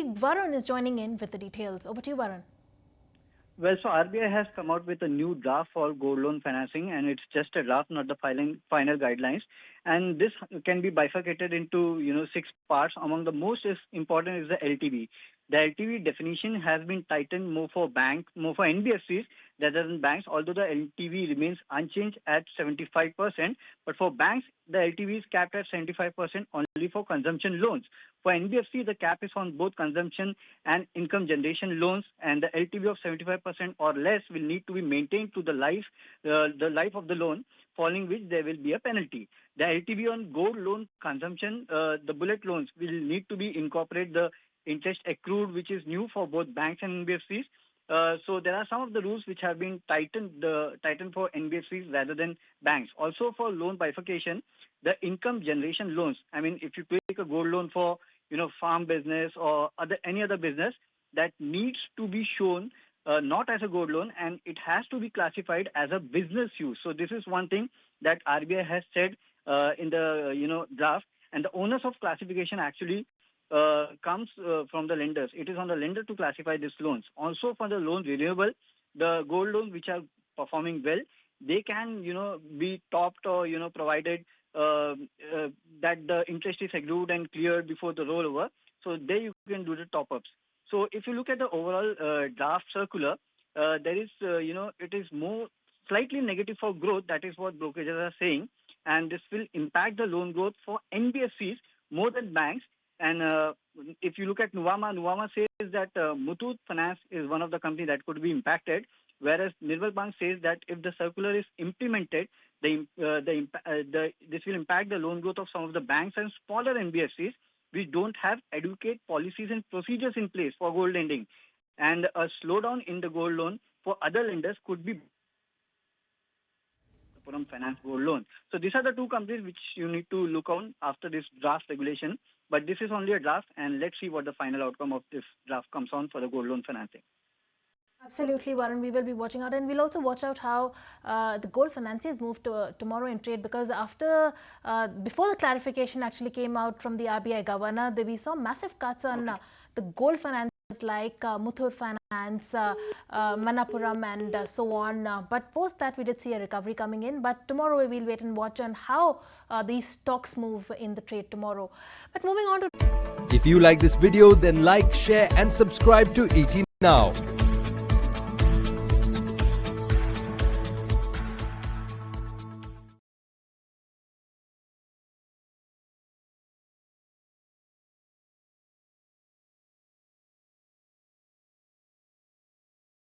colleague Varun is joining in with the details. Over to you, Varun. Well, so RBI has come out with a new draft for gold loan financing, and it's just a draft, not the final guidelines. And this can be bifurcated into 6 parts. Among the most important is the LTV. The LTV definition has been tightened more for NBFCs rather than banks, although the LTV remains unchanged at 75%. But for banks, the LTV is capped at 75% only for consumption loans. For NBFC, the cap is on both consumption and income generation loans, and the LTV of 75% or less will need to be maintained to the life of the loan, following which there will be a penalty. The LTV on gold loan consumption, the bullet loans, will need to be incorporate the interest accrued, which is new for both banks and NBFCs. So there are some of the rules which have been tightened for NBFCs rather than banks. Also for loan bifurcation, the income generation loans. I mean, if you take a gold loan for farm business or any other business, that needs to be shown not as a gold loan, and it has to be classified as a business use. So this is one thing that RBI has said in the draft, and the onus of classification actually comes from the lenders. It is on the lender to classify these loans. Also for the loans renewable, the gold loans which are performing well, they can be topped or provided that the interest is accrued and cleared before the rollover. So there you can do the top-ups. So if you look at the overall draft circular, there is it is more slightly negative for growth. That is what brokerages are saying, and this will impact the loan growth for NBFCs more than banks. And if you look at Nuvama says that Muthoot Finance is one of the companies that could be impacted, whereas Nirmal Bang says that if the circular is implemented, this will impact the loan growth of some of the banks and smaller NBFCs which don't have adequate policies and procedures in place for gold lending. And a slowdown in the gold loan for other lenders could be Finance gold loan. So these are the two companies which you need to look on after this draft regulation. But this is only a draft, and let's see what the final outcome of this draft comes on for the gold loan financing. Absolutely, Varun. We will be watching out, and we'll also watch out how the gold financiers move tomorrow in trade, because before the clarification actually came out from the RBI governor, we saw massive cuts on the gold financiers like Muthoot Finance, Manappuram and so on. But post that, we did see a recovery coming in. But tomorrow we will wait and watch on how these stocks move in the trade tomorrow. But moving on to... If you like this video, then like, share and subscribe to ET Now.